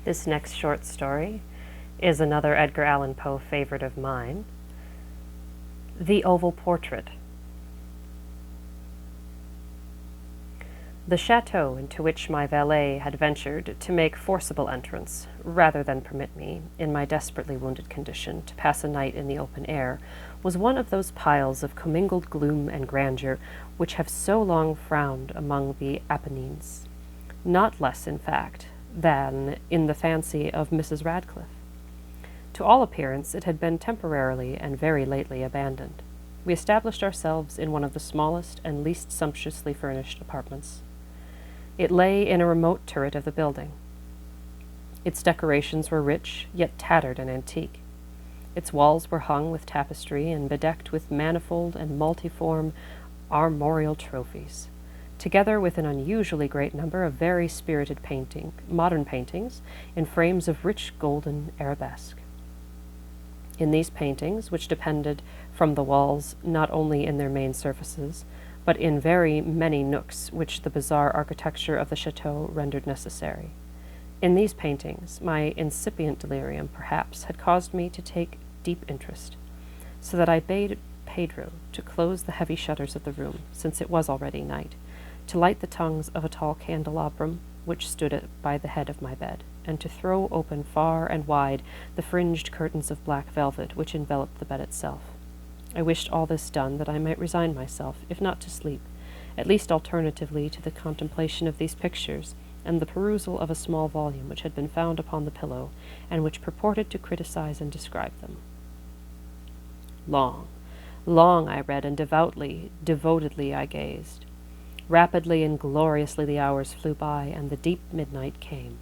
This next short story is another Edgar Allan Poe favorite of mine, The Oval Portrait. The chateau into which my valet had ventured to make forcible entrance, rather than permit me, in my desperately wounded condition, to pass a night in the open air, was one of those piles of commingled gloom and grandeur which have so long frowned among the Apennines, not less, in fact, than in the fancy of Mrs. Radcliffe. To all appearance, it had been temporarily and very lately abandoned. We established ourselves in one of the smallest and least sumptuously furnished apartments. It lay in a remote turret of the building. Its decorations were rich, yet tattered and antique. Its walls were hung with tapestry and bedecked with manifold and multiform armorial trophies, together with an unusually great number of very spirited modern paintings in frames of rich golden arabesque. In these paintings, which depended from the walls not only in their main surfaces, but in very many nooks which the bizarre architecture of the chateau rendered necessary. In these paintings, my incipient delirium, perhaps, had caused me to take deep interest, so that I bade Pedro to close the heavy shutters of the room, since it was already night, to light the tongues of a tall candelabrum which stood by the head of my bed, and to throw open far and wide the fringed curtains of black velvet which enveloped the bed itself. I wished all this done that I might resign myself, if not to sleep, at least alternatively to the contemplation of these pictures and the perusal of a small volume which had been found upon the pillow, and which purported to criticize and describe them. Long I read, and devotedly I gazed. Rapidly and gloriously the hours flew by, and the deep midnight came.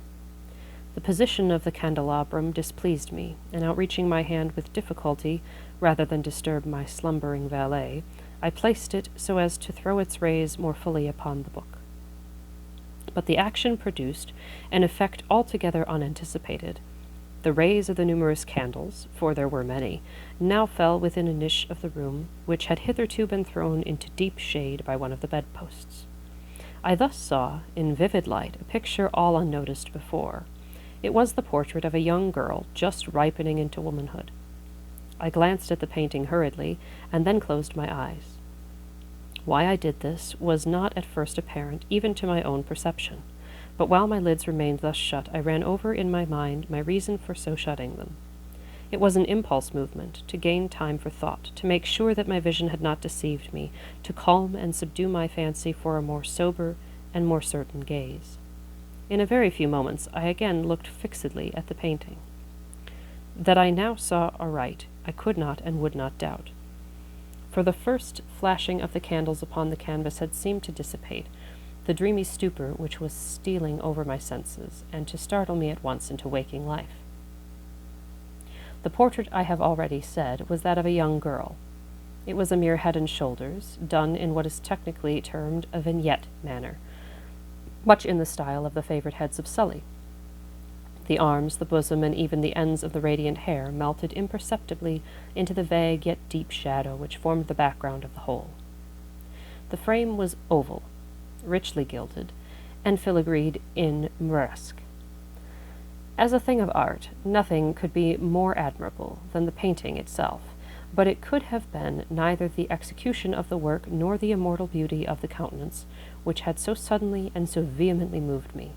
The position of the candelabrum displeased me, and outreaching my hand with difficulty, rather than disturb my slumbering valet, I placed it so as to throw its rays more fully upon the book. But the action produced an effect altogether unanticipated. The rays of the numerous candles, for there were many, now fell within a niche of the room, which had hitherto been thrown into deep shade by one of the bedposts. I thus saw, in vivid light, a picture all unnoticed before. It was the portrait of a young girl just ripening into womanhood. I glanced at the painting hurriedly, and then closed my eyes. Why I did this was not at first apparent even to my own perception, but while my lids remained thus shut, I ran over in my mind my reason for so shutting them. It was an impulse movement, to gain time for thought, to make sure that my vision had not deceived me, to calm and subdue my fancy for a more sober and more certain gaze. In a very few moments I again looked fixedly at the painting. That I now saw aright, I could not and would not doubt. For the first flashing of the candles upon the canvas had seemed to dissipate the dreamy stupor which was stealing over my senses, and to startle me at once into waking life. The portrait, I have already said, was that of a young girl. It was a mere head and shoulders, done in what is technically termed a vignette manner, much in the style of the favorite heads of Sully. The arms, the bosom, and even the ends of the radiant hair melted imperceptibly into the vague yet deep shadow which formed the background of the whole. The frame was oval, richly gilded, and filigreed in Moresque. As a thing of art, nothing could be more admirable than the painting itself, but it could have been neither the execution of the work nor the immortal beauty of the countenance which had so suddenly and so vehemently moved me.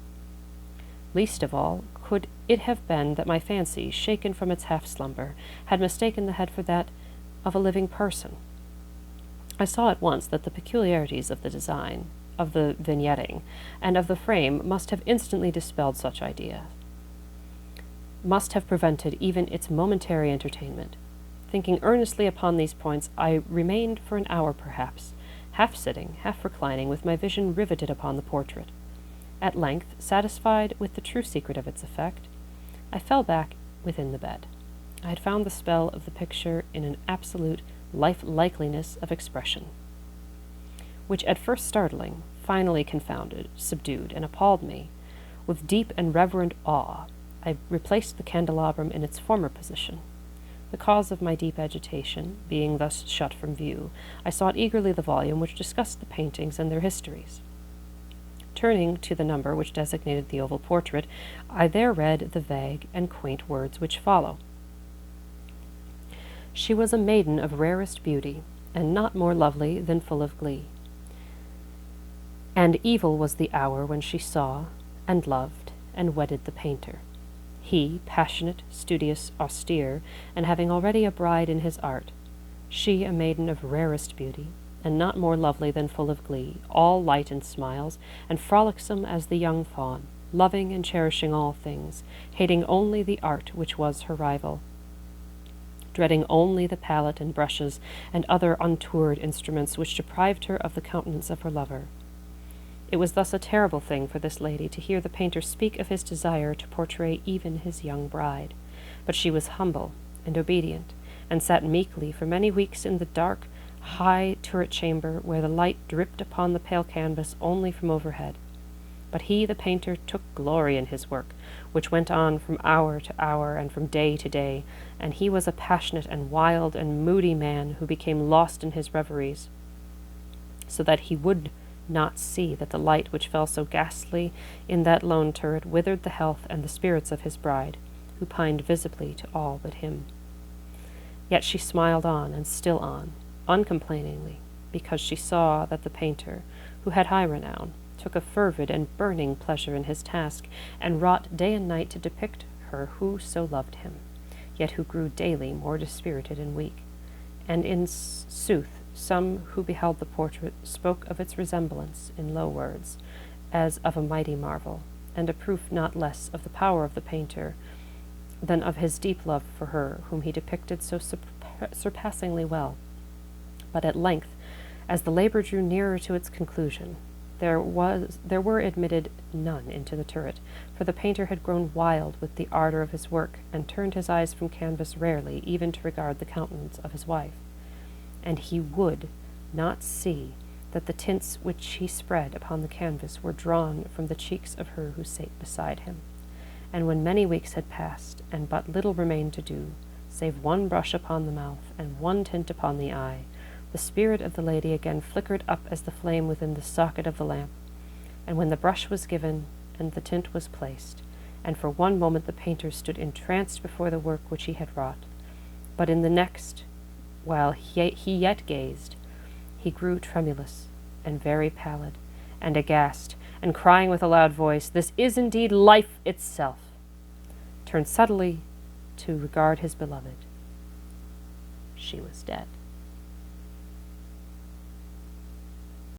Least of all could it have been that my fancy, shaken from its half-slumber, had mistaken the head for that of a living person. I saw at once that the peculiarities of the design, of the vignetting, and of the frame must have instantly dispelled such ideas, must have prevented even its momentary entertainment. Thinking earnestly upon these points, I remained for an hour perhaps, half sitting, half reclining, with my vision riveted upon the portrait. At length, satisfied with the true secret of its effect, I fell back within the bed. I had found the spell of the picture in an absolute life-likeliness of expression, which at first startling, finally confounded, subdued, and appalled me. With deep and reverent awe, I replaced the candelabrum in its former position. The cause of my deep agitation being thus shut from view, I sought eagerly the volume which discussed the paintings and their histories. Turning to the number which designated the oval portrait, I there read the vague and quaint words which follow. She was a maiden of rarest beauty, and not more lovely than full of glee. And evil was the hour when she saw, and loved, and wedded the painter. He, passionate, studious, austere, and having already a bride in his art. She, a maiden of rarest beauty, and not more lovely than full of glee, all light and smiles, and frolicsome as the young fawn, loving and cherishing all things, hating only the art which was her rival, dreading only the palette and brushes and other untoward instruments which deprived her of the countenance of her lover. It was thus a terrible thing for this lady to hear the painter speak of his desire to portray even his young bride, but she was humble and obedient, and sat meekly for many weeks in the dark, high turret chamber where the light dripped upon the pale canvas only from overhead. But he, the painter, took glory in his work, which went on from hour to hour and from day to day, and he was a passionate and wild and moody man who became lost in his reveries, so that he would not see that the light which fell so ghastly in that lone turret withered the health and the spirits of his bride, who pined visibly to all but him. Yet she smiled on, and still on, uncomplainingly, because she saw that the painter, who had high renown, took a fervid and burning pleasure in his task, and wrought day and night to depict her who so loved him, yet who grew daily more dispirited and weak. And in sooth, some who beheld the portrait spoke of its resemblance in low words, as of a mighty marvel, and a proof not less of the power of the painter than of his deep love for her whom he depicted so surpassingly well. But at length, as the labor drew nearer to its conclusion, there were admitted none into the turret, for the painter had grown wild with the ardor of his work, and turned his eyes from canvas rarely, even to regard the countenance of his wife. And he would not see that the tints which he spread upon the canvas were drawn from the cheeks of her who sate beside him. And when many weeks had passed, and but little remained to do, save one brush upon the mouth, and one tint upon the eye, the spirit of the lady again flickered up as the flame within the socket of the lamp. And when the brush was given, and the tint was placed, and for one moment the painter stood entranced before the work which he had wrought, but in the next, while he yet gazed, he grew tremulous, and very pallid, and aghast, and crying with a loud voice, "This is indeed life itself!" turned subtly to regard his beloved. She was dead.